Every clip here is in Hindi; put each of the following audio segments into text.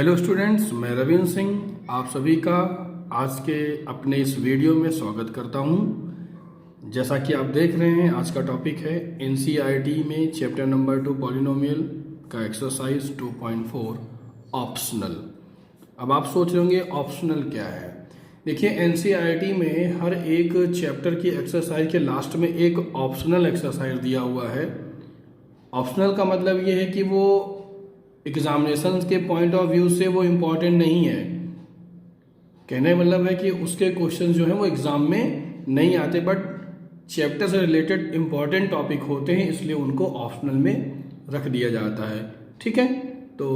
हेलो स्टूडेंट्स, मैं रविंद्र सिंह आप सभी का आज के अपने इस वीडियो में स्वागत करता हूं। जैसा कि आप देख रहे हैं, आज का टॉपिक है एनसीईआरटी में चैप्टर नंबर 2 पॉलिनोमियल का एक्सरसाइज 2.4 ऑप्शनल। अब आप सोच रहे होंगे ऑप्शनल क्या है। देखिए, एनसीईआरटी में हर एक चैप्टर की एक्सरसाइज के लास्ट में एक ऑप्शनल एक्सरसाइज दिया हुआ है। ऑप्शनल का मतलब ये है कि वो एग्जामिनेशन के पॉइंट ऑफ व्यू से वो इम्पोर्टेंट नहीं है। कहने का मतलब है कि उसके क्वेश्चन जो हैं वो एग्जाम में नहीं आते, बट चैप्टर से रिलेटेड इम्पोर्टेंट टॉपिक होते हैं, इसलिए उनको ऑप्शनल में रख दिया जाता है। ठीक है, तो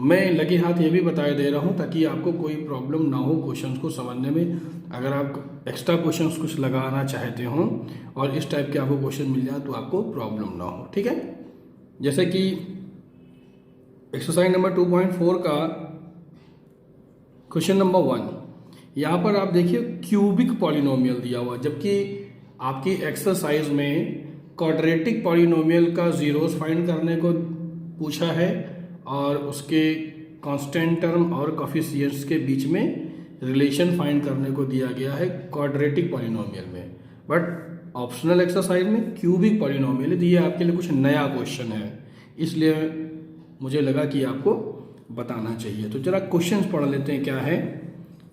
मैं लगे हाथ ये भी बता दे रहा हूँ ताकि आपको कोई प्रॉब्लम ना हो क्वेश्चंस को समझने में। अगर आप एक्स्ट्रा क्वेश्चंस कुछ लगाना चाहते हो और इस टाइप के आपको क्वेश्चन मिल जाए तो आपको प्रॉब्लम ना हो। ठीक है, जैसे कि एक्सरसाइज नंबर 2.4 का क्वेश्चन नंबर 1, यहाँ पर आप देखिए क्यूबिक पॉलिनोमियल दिया हुआ, जबकि आपकी एक्सरसाइज में क्वाड्रेटिक पॉलिनोमियल का जीरोस फाइंड करने को पूछा है और उसके कांस्टेंट टर्म और कोफिशिएंट्स के बीच में रिलेशन फाइंड करने को दिया गया है क्वाड्रेटिक पॉलिनोमियल में। बट ऑप्शनल एक्सरसाइज में क्यूबिक पॉलिनोमियल दिए, आपके लिए कुछ नया क्वेश्चन है, इसलिए मुझे लगा कि आपको बताना चाहिए। तो जरा क्वेश्चंस पढ़ लेते हैं। क्या है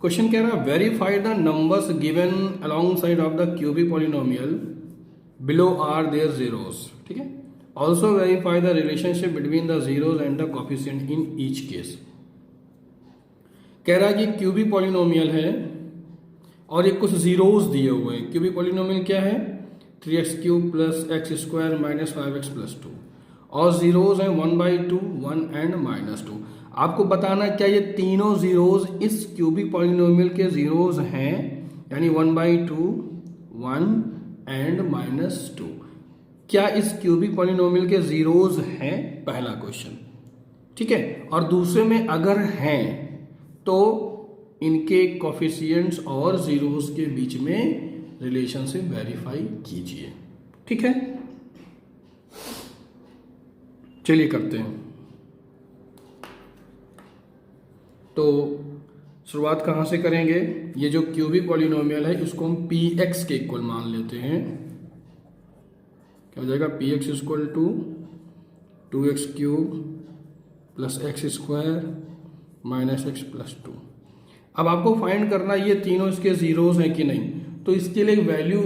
क्वेश्चन? कह रहा है verify the numbers given alongside of the cubic polynomial below are their zeros. ठीक है, also verify the relationship between the zeros and the coefficient in each case. कह रहा है कि क्यूबिक पॉलिनोमियल है और एक कुछ जीरोस दिए हुए हैं। क्यूबिक पॉलिनोमियल क्या है? 3x³ plus x² minus 5x plus 2 और जीरोज हैं 1/2, 1 एंड -2। आपको बताना क्या ये तीनों जीरोज इस क्यूबिक पॉलिनोमियल के जीरोज हैं, यानी 1/2, 1 एंड -2 क्या इस क्यूबिक पॉलिनोमियल के जीरोज हैं? पहला क्वेश्चन। ठीक है, और दूसरे में अगर हैं तो इनके कोफिशिएंट्स और जीरोज के बीच में रिलेशनशिप वेरीफाई कीजिए। ठीक है, चलिए करते हैं। तो शुरुआत कहाँ से करेंगे? ये जो क्यूबिक पॉलिनोमियल है इसको हम px के इक्वल मान लेते हैं। क्या हो जाएगा? px equal to 2x³ plus x² minus x plus 2। अब आपको फाइंड करना ये तीनों इसके जीरोस हैं कि नहीं। तो इसके लिए वैल्यू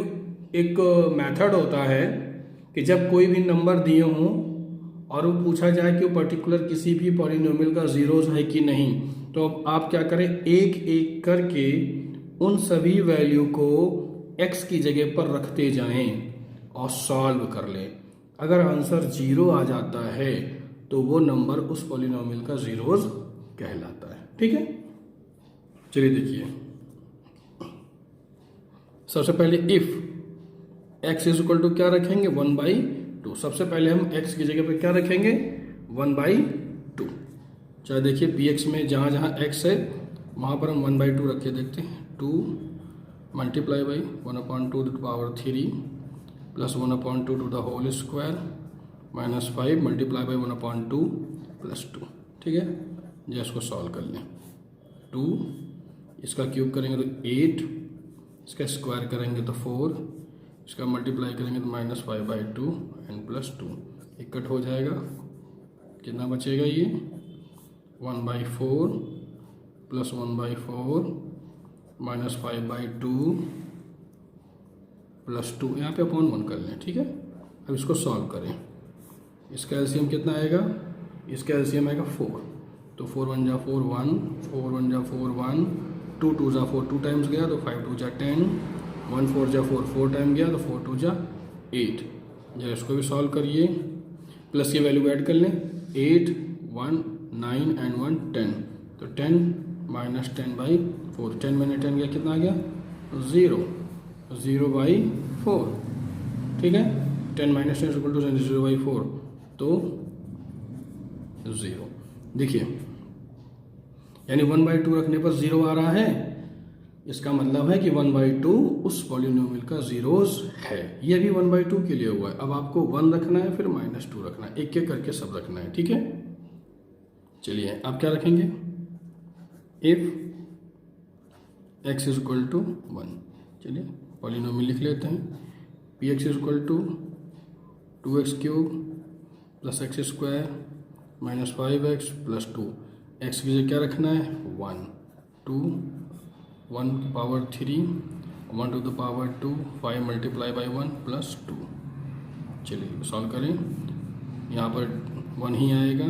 एक मेथड होता है कि जब कोई भी नंबर दिए हों और वो पूछा जाए कि वो पर्टिकुलर किसी भी पॉलिनोमियल का जीरोस है कि नहीं, तो अब आप क्या करें, एक एक करके उन सभी वैल्यू को x की जगह पर रखते जाएं और सॉल्व कर लें। अगर आंसर 0 आ जाता है तो वो नंबर उस पॉलिनोमियल का जीरोस कहलाता है। ठीक है, चलिए देखिए। सबसे पहले if x is equal to क्या रखेंगे? 1/2। सबसे पहले हम x की जगह पे क्या रखेंगे? 1/2। चाहे देखिए px में जहाँ जहाँ x है वहाँ पर हम 1/2 रख के देखते हैं। 2 multiply by 1/2 to the power 3 plus 1/2 to the whole square minus 5 multiply by 1/2 plus 2। ठीक है, जो इसको सॉल्व कर लें। 2 इसका क्यूब करेंगे तो 8, इसका स्क्वायर करेंगे तो 4, इसका मल्टीप्लाई करेंगे तो -5/2 एंड प्लस 2। एक कट हो जाएगा, कितना बचेगा? ये 1/4 प्लस 1/4 माइनस 5/2 प्लस 2, यहाँ पे अपॉन 1 कर लें। ठीक है, अब इसको सॉल्व करें। इसका एलसीएम कितना आएगा? इसका एलसीएम आएगा 4। तो 4 1 जा 4 1, 4 1 जा 4 1, 2 2 जा 4 2 टाइम्स गया तो 5 2 जा 10, 1 4 जा 4 4 टाइम गया तो 4 2 जा 8। जरा इसको भी सॉल्व करिए, प्लस ये वैल्यू ऐड कर लें। 8 1 9 एंड 1 10, तो 10 माइनस 10/4, 10 मैंने 10 गया, कितना आ गया? 0, 0/4। ठीक है, 10 माइनस 10 इक्वल टू 0/4, तो 0। देखिए, यानी 1/2 रखने पर 0 आ रहा है। इसका मतलब है कि 1/2 उस पॉलिनोमियल का जीरोस है। ये भी 1/2 के लिए हुआ है। अब आपको 1 रखना है, फिर -2 रखना है, एक एक करके सब रखना है। ठीक है, चलिए आप क्या रखेंगे? If x is equal to 1। चलिए पॉलिनोमियल लिख लेते हैं। P X is equal to 2x cube plus X square minus 5x plus 2। X की जगह क्या रखना है 1, 2, 1 की power 3, 1 to the power 2, 5 multiply by 1 plus 2। चलिए सॉल्व करें। यहाँ पर 1 ही आएगा,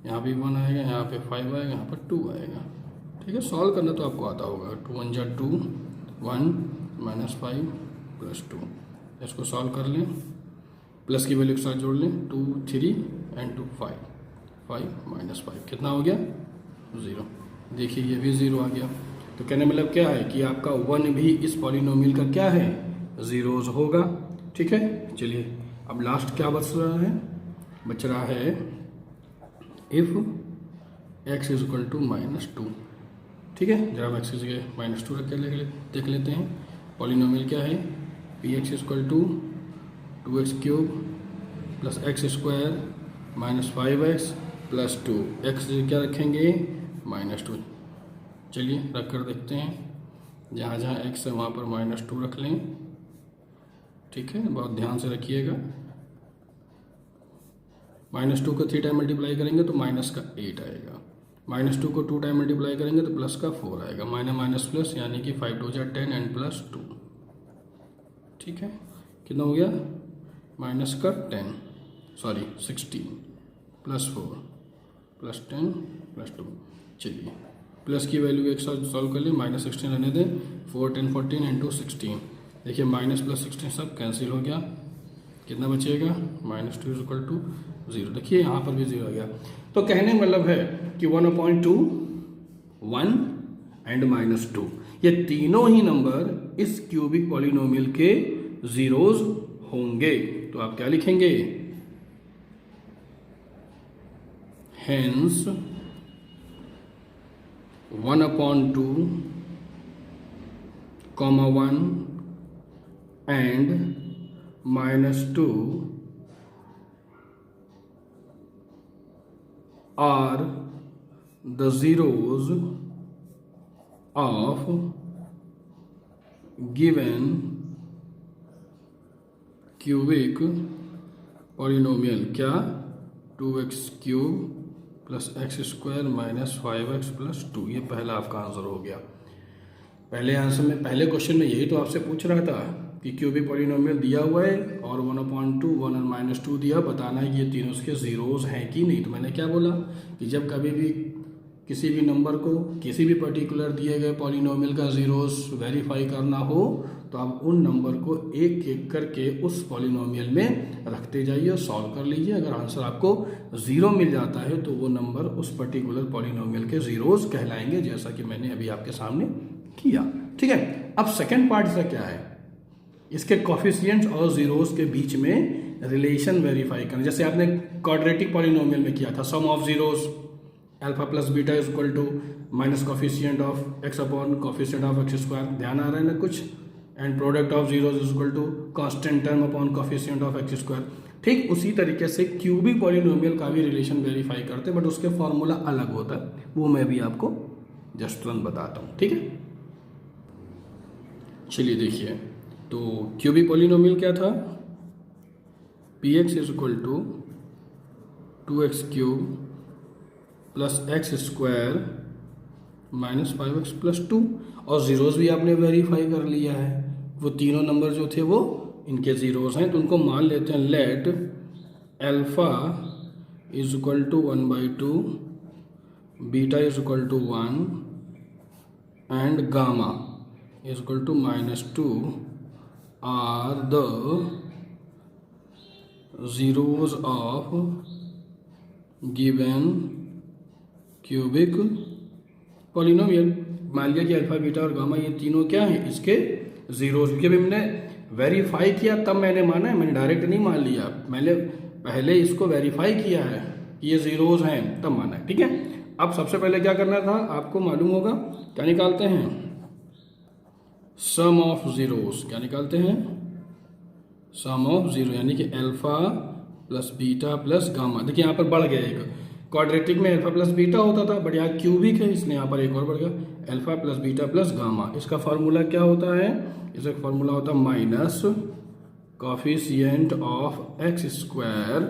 यहाँ भी 1 आएगा, यहाँ पे 5 आएगा, यहाँ पर 2 आएगा। ठीक है, सॉल्व करना तो आपको आता होगा। 2 1 जा 2, 1 माइनस 5 प्लस 2। इसको सॉल्व कर लें, प्लस की वैल्यू के साथ जोड़ लें। 2 3 एंड 2 5, 5 माइनस 5 कितना हो गया 0। देखिए ये भी 0 आ गया। तो कहने मतलब क्या है कि आपका 1 भी इस पॉलिनोमियल का क्या है जीरोज होगा। ठीक है, चलिए अब लास्ट क्या बच रहा है, बच रहा है if x is equal to -2। ठीक है, जरा हम x की जगह -2 रख के देख लेते हैं। पॉलिनोमियल क्या है, P X equal to 2x cube plus X square minus 5x plus 2। X क्या रखेंगे -2। चलिए रख कर देखते हैं, जहाँ जहाँ x है वहाँ पर -2 रख लें। ठीक है, बहुत ध्यान से रखिएगा। -2 को 3 टाइम मल्टीप्लाई करेंगे तो माइनस का 8 आएगा, -2 को 2 टाइम मल्टीप्लाई करेंगे तो प्लस का 4 आएगा, माइनस प्लस यानी कि 5 2 जा 10 एंड प्लस 2। ठीक है, कितना हो गया माइनस का 16 प्लस 4 प्लस 10 प्लस 2। चलिए प्लस की वैल्यू एक साथ सॉल्व कर लिए, -16 रहने दें। 4 10 14 इंटू 16। देखिए माइनस प्लस 16 सब कैंसिल हो गया, कितना बचेगा -2 इज इक्वल टू 0। देखिए यहाँ पर भी 0 आ गया। तो कहने मतलब है कि 1/2, 1 एंड -2 ये तीनों ही नंबर इस क्यूबिक पॉलिनोमियल के जीरोज होंगे। तो आप क्या लिखेंगे, hence 1/2, 1 and -2 are the zeros of given cubic polynomial। क्या 2x cube plus X square minus 5x plus 2। ये पहला आपका आंसर हो गया। पहले आंसर में, पहले क्वेश्चन में यही तो आपसे पूछ रहा था कि क्यूबिक पॉलिनोमियल दिया हुआ है और 1/2, 1 और -2 दिया, बताना है कि ये तीनों उसके जीरोज हैं कि नहीं। तो मैंने क्या बोला कि जब कभी भी किसी भी नंबर को किसी भी पर्टिकुलर दिए गए पॉलिनोमियल का जीरोज वेरीफाई करना हो तो आप उन नंबर को एक एक करके उस पॉलिनोमियल में रखते जाइए और सॉल्व कर लीजिए। अगर आंसर आपको 0 मिल जाता है तो वो नंबर उस पर्टिकुलर पॉलिनोमियल के जीरोज कहलाएंगे, जैसा कि मैंने अभी आपके सामने किया। ठीक है, अब सेकेंड पार्ट इसका क्या है, इसके कॉफिशिएंट्स और जीरोस के बीच में रिलेशन वेरीफाई करना। जैसे आपने क्वाड्रेटिक पॉलिनोमियल में किया था, sum of zeros alpha plus beta is equal to minus coefficient of x upon coefficient of x square. ध्यान आ रहा है ना कुछ, and product of zeros is equal to constant term upon coefficient of x square. ठीक उसी तरीके से क्यूबिक पॉलिनोमियल का भी रिलेशन वेरीफाई करते हैं, बट उसके फॉर्मूला अलग होता है, वो मैं भी आपको जस्ट तुरंत बताता हूँ। ठीक है, चलिए देखिए, तो क्यूबिक पॉलिनोमियल क्या था, P X is equal to 2x cube plus X square minus 5x plus 2। और जीरोस भी आपने वेरीफाई कर लिया है, वो तीनों नंबर जो थे वो इनके जीरोस हैं। तो उनको मान लेते हैं, let alpha is equal to 1/2, beta is equal to 1 and gamma is equal to -2 are the zeros of given cubic polynomial। मान लिया कि अल्फा बीटा और गामा ये तीनों क्या हैं, इसके जीरोस। क्योंकि अभी मैंने वेरीफाई किया तब मैंने माना है, मैंने डायरेक्ट नहीं मान लिया, मैंने पहले इसको वेरीफाई किया है कि ये जीरोस हैं तब माना है। ठीक है, अब सबसे पहले क्या करना था, आपको मालूम होगा क्या निकालते हैं, सम ऑफ जीरोस। क्या निकालते हैं, सम ऑफ जीरो, यानी कि alpha plus beta plus gamma. देखिए यहाँ पर बढ़ गया एक, क्वाड्रेटिक में अल्फा प्लस बीटा होता था, बट यहाँ क्यूबिक है इसलिए यहाँ पर एक और बढ़ गया, alpha plus beta plus gamma. इसका फार्मूला क्या होता है? इसका फार्मूला होता है minus coefficient of x square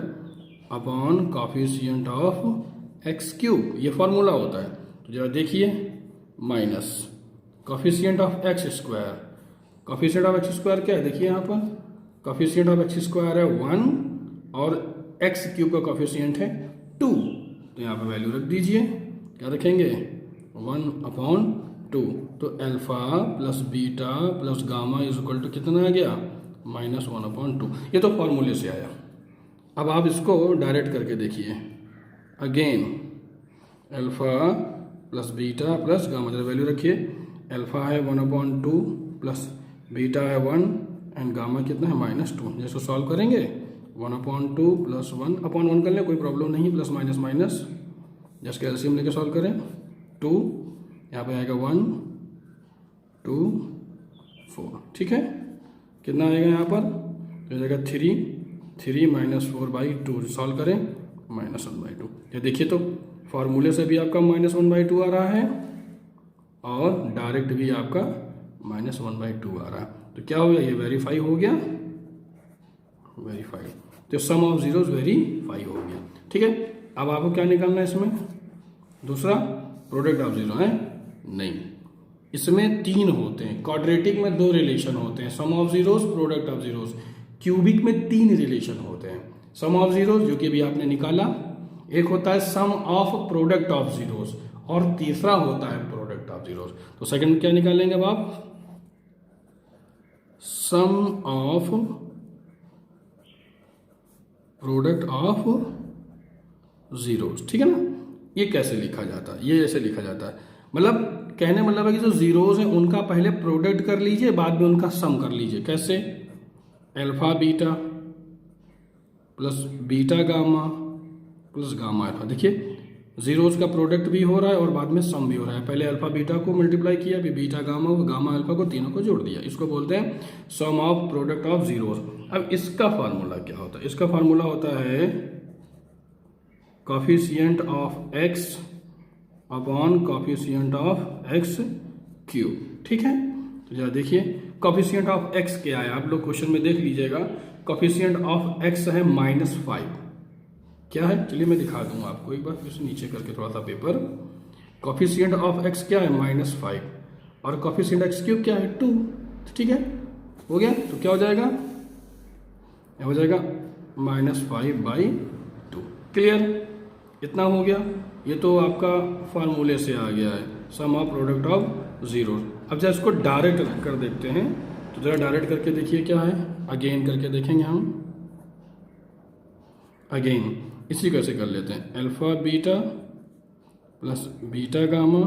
upon coefficient of x cube, ये फार्मूला होता है। तो जरा देखिए, minus coefficient of x square, coefficient of x square क्या है? देखिए यहाँ पर कॉफिशिएंट ऑफ एक्स स्क्वायर है 1 और एक्स क्यूब का कॉफिशिएंट है 2, तो यहाँ पर वैल्यू रख दीजिए, क्या रखेंगे? 1/2। तो alpha plus beta plus gamma is equal to कितना आ गया? -1/2। ये तो फॉर्मूले से आया। अब आप इसको डायरेक्ट करके देखिए, again alpha plus beta plus gamma, जरा वैल्यू रखिए, अल्फा है 1/2 प्लस बीटा है 1 एंड गामा कितना है? -2। जैसे सॉल्व करेंगे 1/2 प्लस 1/1 कर लें, कोई प्रॉब्लम नहीं, प्लस माइनस माइनस, जैसे एलसीएम लेके सॉल्व करें 2, यहाँ पे आएगा 1 2 4, ठीक है। कितना आएगा यहाँ पर? तो जाएगा 3 -4/2, सॉल्व करें -1/2। ये देखिए तो फॉर्मूले से भी आपका -1/2 आ रहा है और डायरेक्ट भी आपका -1/2 आ रहा है। तो क्या हो गया? ये वेरीफाई हो गया, वेरीफाई। तो सम ऑफ जीरोस वेरीफाई हो गया, ठीक है। अब आपको क्या निकालना है इसमें? दूसरा प्रोडक्ट ऑफ जीरो है? नहीं, इसमें 3 होते हैं। क्वाड्रेटिक में 2 रिलेशन होते हैं, sum of zeros, product of zeros. Cubic में 3 रिलेशन होते हैं। सम ऑफ जीरोस जो कि अभी आपने निकाला, एक होता है sum of product of zeros और तीसरा होता है प्रोडक्ट ऑफ जीरोस। तो सेकंड क्या निकालेंगे अब आप? सम ऑफ प्रोडक्ट ऑफ जीरोस, ठीक है ना। ये कैसे लिखा जाता है? ये ऐसे लिखा जाता है, मतलब कहने मतलब है कि जो जीरोस हैं उनका पहले प्रोडक्ट कर लीजिए, बाद में उनका सम कर लीजिए। कैसे? Alpha beta plus beta gamma plus gamma alpha. देखिए जीरोस का प्रोडक्ट भी हो रहा है और बाद में सम भी हो रहा है। पहले अल्फा बीटा को मल्टीप्लाई किया, फिर बीटा गामा को, गामा अल्फा को, तीनों को जोड़ दिया। इसको बोलते हैं sum of product of zeros. अब इसका फार्मूला क्या होता है? इसका फार्मूला होता है coefficient of x upon coefficient of x cube, ठीक है। तो जरा देखिए कॉफिशिएंट ऑफ एक्स क्या है, आप लोग क्वेश्चन में देख लीजिएगा। कॉफिशिएंट ऑफ एक्स है -5, क्या है? चलिए मैं दिखा दूंगा आपको एक बार, फिर से नीचे करके थोड़ा सा पेपर। कॉफिशिएंट ऑफ एक्स क्या है? -5 और कॉफिशिएंट एक्स क्यूब क्या है? 2, ठीक है। हो गया, तो क्या हो जाएगा? यह हो जाएगा -5/2। क्लियर? इतना हो गया। ये तो आपका फार्मूले से आ गया है, sum of product of zero. अब जब इसको डायरेक्ट कर देखते हैं, तो जरा डायरेक्ट करके देखिए क्या है। अगेन करके देखेंगे हम, अगेन इसी कैसे कर लेते हैं, alpha beta plus beta gamma,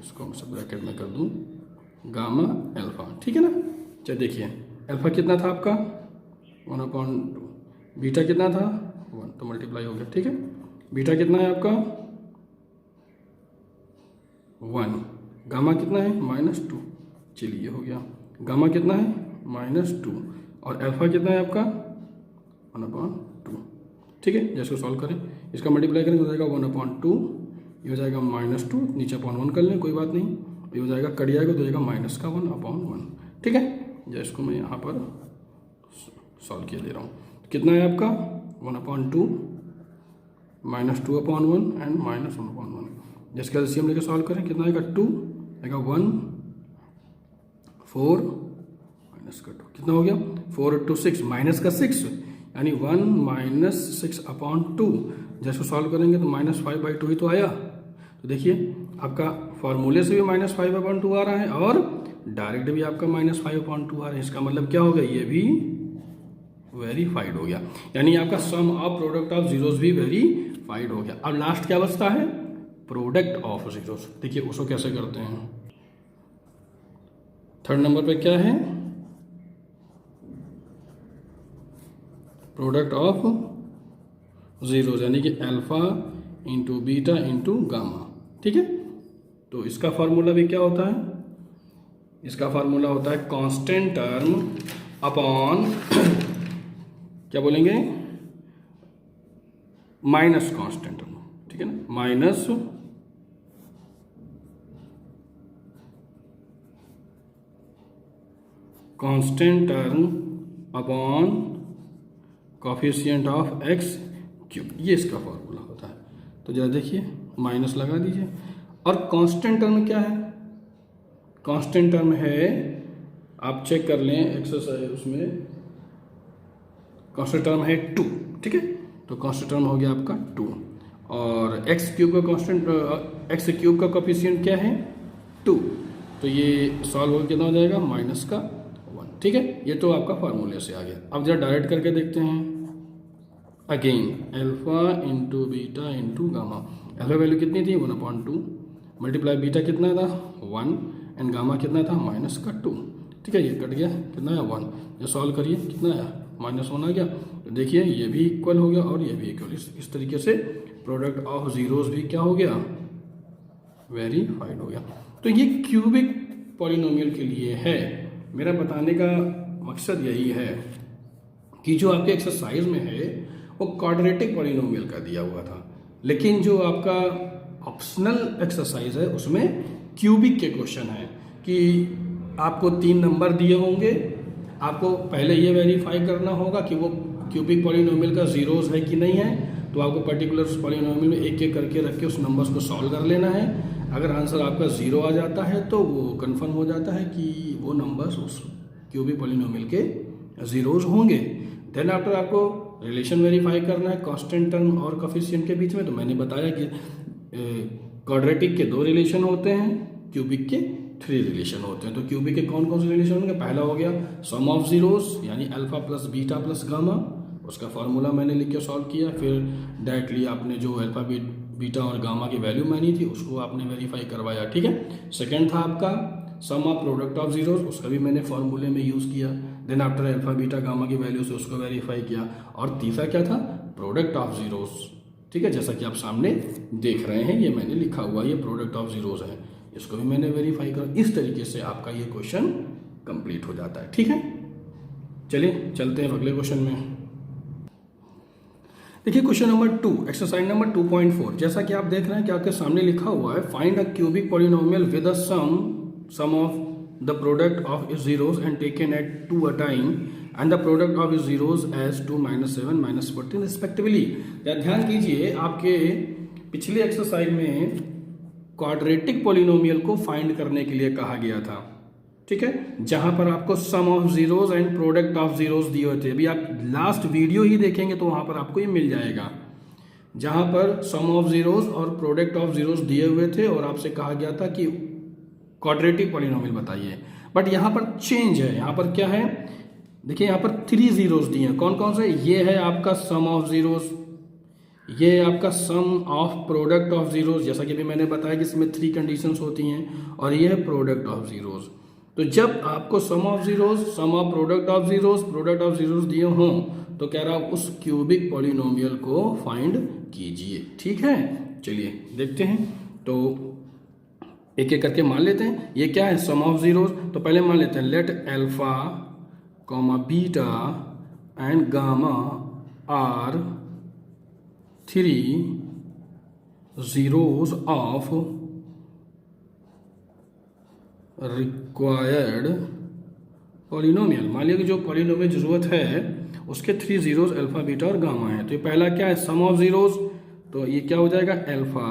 इसको हम सब ब्रैकेट में कर दूं, गामा अल्फा, ठीक है ना। चलिए देखिए अल्फा कितना था आपका 1/2, बीटा कितना था 1, तो मल्टीप्लाई हो गया, ठीक है। बीटा कितना है आपका 1, गामा कितना है -2, चलिए हो गया। गामा कितना है -2 और अल्फा कितना है आपका 1/2, ठीक है। जैसे सॉल्व करें, इसका मल्टीप्लाई करेंगे हो जाएगा 1/2, ये हो जाएगा -2, नीचे 1 कर लें, कोई बात नहीं, ये हो जाएगा कट जाएगा, तो हो जाएगा -1/1, ठीक है। जैसे इसको मैं यहाँ पर सॉल्व किया दे रहा हूँ, कितना है आपका 1/2 -2/1 एंड -1/1। जैसे कैल्शियम लेके सॉल्व करें, कितना आएगा 2 आएगा 1 4 -2, कितना हो गया 4 × 2 6, माइनस का 6 यानी 1 -6/2। जैसे सॉल्व करेंगे तो -5/2 ही तो आया। तो देखिए आपका फॉर्मूले से भी -5/2 आ रहा है और डायरेक्ट भी आपका -5/2 आ रहा है। इसका मतलब क्या हो गया, ये भी वेरीफाइड हो गया, यानी आपका sum of product of zeros भी वेरीफाइड हो गया। अब लास्ट क्या बचता है, प्रोडक्ट ऑफ जीरोस। देखिए उसको कैसे करते हैं। थर्ड नंबर पे क्या है, प्रोडक्ट ऑफ जीरोस, यानी कि alpha into beta into gamma, ठीक है। तो इसका फार्मूला भी क्या होता है, इसका फार्मूला होता है कांस्टेंट टर्म अपॉन क्या बोलेंगे, माइनस कांस्टेंट टर्म, ठीक है ना, minus constant term upon coefficient of x cube, ये इसका फॉर्मूला होता है। तो जरा देखिए, माइनस लगा दीजिए। और कांस्टेंट टर्म क्या है? कांस्टेंट टर्म है, आप चेक कर लें एक्सरसाइज, उसमें कांस्टेंट टर्म है 2, ठीक है। तो कांस्टेंट टर्म हो गया आपका 2, और एक्स क्यूब का कांस्टेंट, एक्स क्यूब का कोफिशिएंट क्या है? 2। तो ये सॉल्व हो कितना हो जाएगा? माइनस का 1, ठीक है। ये तो आपका फार्मूले से आ गया। अब जरा डायरेक्ट करके देखते हैं। Again alpha into beta into gamma, alpha value कितनी थी? 1/2, मल्टीप्लाई बीटा कितना था? 1, एंड गामा कितना था? माइनस का 2, ठीक है। ये कट गया, कितना है? 1। ये सॉल्व करिए, कितना आया? -1 आ गया। तो देखिए ये भी इक्वल हो गया और ये भी इक्वल। इस तरीके से प्रोडक्ट ऑफ जीरोस भी क्या हो गया? वेरीफाइड हो गया। तो ये क्यूबिक पॉलिनोमियल के लिए है। मेरा बताने का मकसद यही है कि जो आपके एक्सरसाइज में है वो क्वाड्रेटिक पॉलिनोमियल का दिया हुआ था, लेकिन जो आपका ऑप्शनल एक्सरसाइज है उसमें क्यूबिक के क्वेश्चन है कि आपको 3 नंबर दिए होंगे, आपको पहले ये वेरीफाई करना होगा कि वो क्यूबिक पॉलिनोमियल का जीरोस है कि नहीं है। तो आपको पर्टिकुलर पॉलिनोमियल में एक एक करके रख के उस नंबर्स को सॉल्व कर लेना है। अगर आंसर आपका 0 आ जाता है तो वो कंफर्म हो जाता है कि वो नंबर्स उस क्यूबिक पॉलिनोमियल के जीरोस होंगे। देन आफ्टर आपको रिलेशन वेरीफाई करना है कांस्टेंट टर्म और कोफिशिएंट के बीच में। तो मैंने बताया कि क्वाड्रेटिक के 2 रिलेशन होते हैं, क्यूबिक के 3 रिलेशन होते हैं। तो क्यूबिक के कौन कौन से रिलेशन होंगे? पहला हो गया सम ऑफ जीरोस, यानी alpha plus beta plus gamma, उसका फॉर्मूला मैंने लिख के सॉल्व किया। फिर डायरेक्टली आपने जो अल्फा बीटा और गामा की वैल्यू मानी थी उसको आपने वेरीफाई करवाया, ठीक है। सेकंड था आपका sum of product of zeros, उसका भी मैंने फॉर्मूले में यूज़ किया। Then after alpha beta gamma की वैल्यू से उसको वेरीफाई किया। और तीसरा क्या था? प्रोडक्ट ऑफ जीरोस, ठीक है। जैसा कि आप सामने देख रहे हैं, ये मैंने लिखा हुआ, ये प्रोडक्ट ऑफ जीरोस है, इसको भी मैंने वेरीफाई कर। इस तरीके से आपका ये क्वेश्चन कंप्लीट हो जाता है, ठीक है। चलिए चलते हैं अगले क्वेश्चन में। देखिए क्वेश्चन नंबर 2, एक्सरसाइज नंबर 2.4। जैसा कि आप देख रहे हैं कि आपके सामने लिखा हुआ है, find a cubic polynomial with a sum of the product of its zeros and taken at 2 a time and the product of its zeros as 2, -7, -14 respectively. ध्यान कीजिए, आपके पिछले एक्सरसाइज में क्वाड्रेटिक पॉलिनोमियल को फाइंड करने के लिए कहा गया था, ठीक है, जहां पर आपको sum of zeros and product of zeros दिए हुए थे। अभी आप लास्ट वीडियो ही देखेंगे तो वहां पर आपको ये मिल जाएगा, जहां पर सम ऑफ जीरोस और प्रोडक्ट ऑफ जीरोस दिए हुए थे और आपसे कहा गया था कि क्वाड्रेटिक पॉलिनोमियल बताइए। बट यहां पर चेंज है, यहां पर क्या है? देखिए यहां पर 3 जीरोस दिए हैं। कौन कौन से? ये है आपका सम ऑफ जीरोस, ये है आपका sum of product of zeros, जैसा कि अभी मैंने बताया कि इसमें 3 कंडीशंस होती हैं, और ये है प्रोडक्ट ऑफ जीरोस। तो जब आपको sum of zeros, sum of product of zeros दिए हों तो कह रहा उस क्यूबिक पॉलिनोमियल को फाइंड कीजिए, ठीक है। चलिए देखते हैं। तो एक एक करके मान लेते हैं। ये क्या है? Sum of zeros. तो पहले मान लेते हैं let alpha comma beta and gamma are 3 zeros of required polynomial. मान लिया कि जो पॉलिनोमियल जरूरत है उसके 3 जीरोस अल्फा बीटा और गामा है। तो ये पहला क्या है? Sum of zeros. तो ये क्या हो जाएगा? Alpha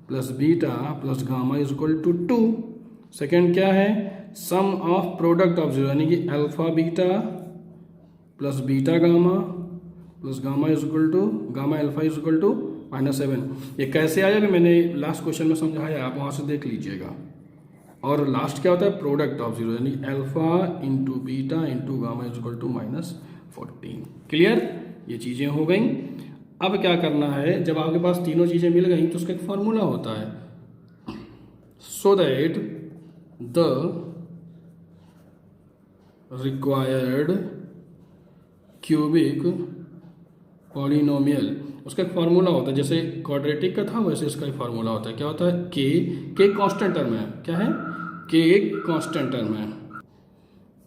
plus beta plus gamma is equal to 2। Second क्या है? Sum of product of zero, यानी कि alpha beta plus beta gamma plus gamma is equal to gamma alpha is equal to -7। ये कैसे आया भी मैंने लास्ट क्वेश्चन में समझाया, आप वहां से देख लीजिएगा। और लास्ट क्या होता है? प्रोडक्ट ऑफ जीरो, यानी alpha into beta into gamma is equal to -14। Clear? ये चीजें हो गई। अब क्या करना है? जब आपके पास तीनों चीजें मिल गई तो उसका एक फॉर्मूला होता है, so that the required cubic polynomial, उसका एक फार्मूला होता है। जैसे क्वाड्रेटिक का था वैसे इसका एक फार्मूला होता है। क्या होता है? के कांस्टेंट टर्म है। क्या है? के एक कांस्टेंट टर्म है,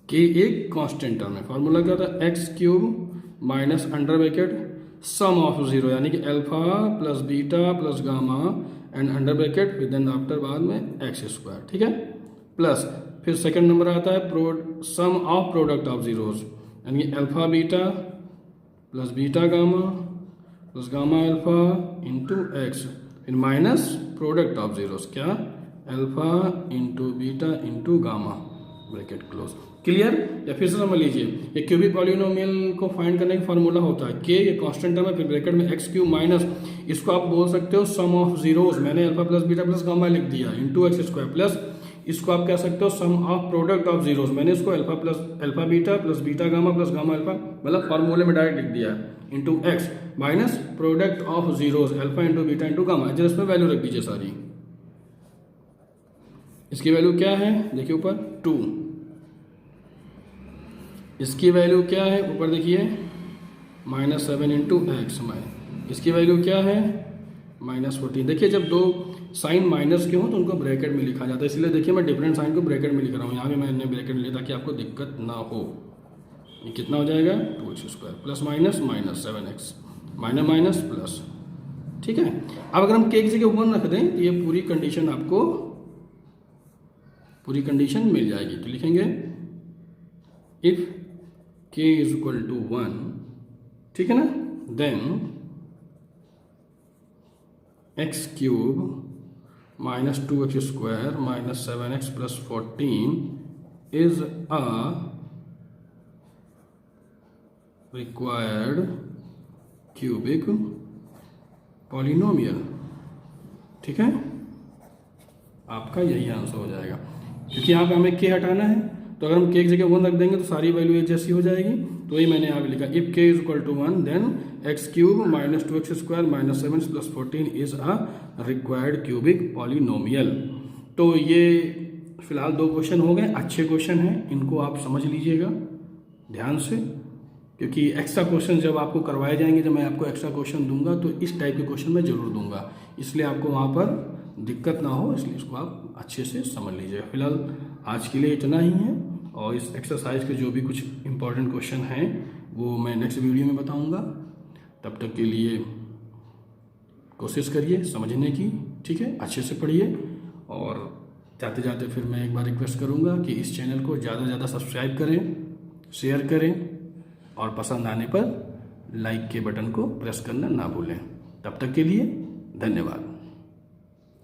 के एक कांस्टेंट टर्म है। फार्मूला क्या होता है? X cube minus under bracket sum of zero, यानी कि alpha plus beta plus gamma and under bracket with an after बाद में एक्स स्क्वायर, ठीक है। प्लस फिर सेकंड नंबर आता है sum of product of zeros, यानी कि alpha beta plus beta gamma plus gamma alpha into x, फिर माइनस प्रोडक्ट ऑफ जीरोज, क्या alpha into beta into gamma bracket close. Clear? या फिर से समझ लीजिए, ये क्यूबिक पॉलिनोमियल को फाइंड करने का फॉर्मूला होता है के, ये कांस्टेंट टर्म है, फिर ब्रैकेट में एक्स क्यूब माइनस, इसको आप बोल सकते हो सम ऑफ जीरोज, मैंने alpha plus beta plus gamma लिख दिया, इंटू एक्स स्क्वायर, प्लस इसको आप कह सकते हो सम ऑफ प्रोडक्ट ऑफ जीरोज, मैंने इसको alpha beta plus beta gamma plus gamma alpha, मतलब फॉर्मूले में डायरेक्ट लिख दिया, into x minus product of zeros alpha into beta into gamma, जरा इसमें वैल्यू रख दीजिए सारी। इसकी वैल्यू क्या है, देखिए ऊपर 2, इसकी वैल्यू क्या है ऊपर देखिए -7 इंटू एक्स, इसकी वैल्यू क्या है -14। देखिए जब दो साइन माइनस के हो तो उनको ब्रैकेट में लिखा जाता है, इसलिए देखिए मैं डिफरेंट साइन को ब्रैकेट में लिख रहा हूँ, यहाँ भी मैंने ब्रैकेट में लिया ताकि आपको दिक्कत ना हो। ये कितना हो जाएगा 2x square plus minus minus 7x minus minus plus, ठीक है। अब अगर हम के की जगह 1 रख दें तो ये पूरी कंडीशन आपको पूरी कंडीशन मिल जाएगी, तो लिखेंगे if k is equal to 1, ठीक है ना, then X cube minus 2x square minus 7x plus 14 is a required cubic polynomial, ठीक है। आपका यही आंसर हो जाएगा, क्योंकि यहाँ पे हमें k हटाना है, तो अगर हम k की जगह 1 रख देंगे तो सारी वैल्यू एक जैसी हो जाएगी, तो वही मैंने यहाँ पे लिखा if k is equal to 1 then X cube minus 2x square minus 7 plus 14 is a required cubic polynomial. तो ये फिलहाल 2 क्वेश्चन हो गए, अच्छे क्वेश्चन हैं, इनको आप समझ लीजिएगा ध्यान से, क्योंकि एक्स्ट्रा क्वेश्चन जब आपको करवाए जाएंगे, जब मैं आपको एक्स्ट्रा क्वेश्चन दूंगा तो इस टाइप के क्वेश्चन मैं जरूर दूंगा, इसलिए आपको वहाँ पर दिक्कत ना हो, इसलिए इसको आप अच्छे से समझ लीजिएगा। फिलहाल आज के लिए इतना ही है, और इस एक्सरसाइज के जो भी कुछ इंपॉर्टेंट क्वेश्चन हैं वो मैं नेक्स्ट वीडियो में बताऊंगा। तब तक के लिए कोशिश करिए समझने की, ठीक है, अच्छे से पढ़िए। और जाते जाते फिर मैं एक बार रिक्वेस्ट करूंगा कि इस चैनल को ज़्यादा से ज़्यादा सब्सक्राइब करें, शेयर करें, और पसंद आने पर लाइक के बटन को प्रेस करना ना भूलें। तब तक के लिए धन्यवाद।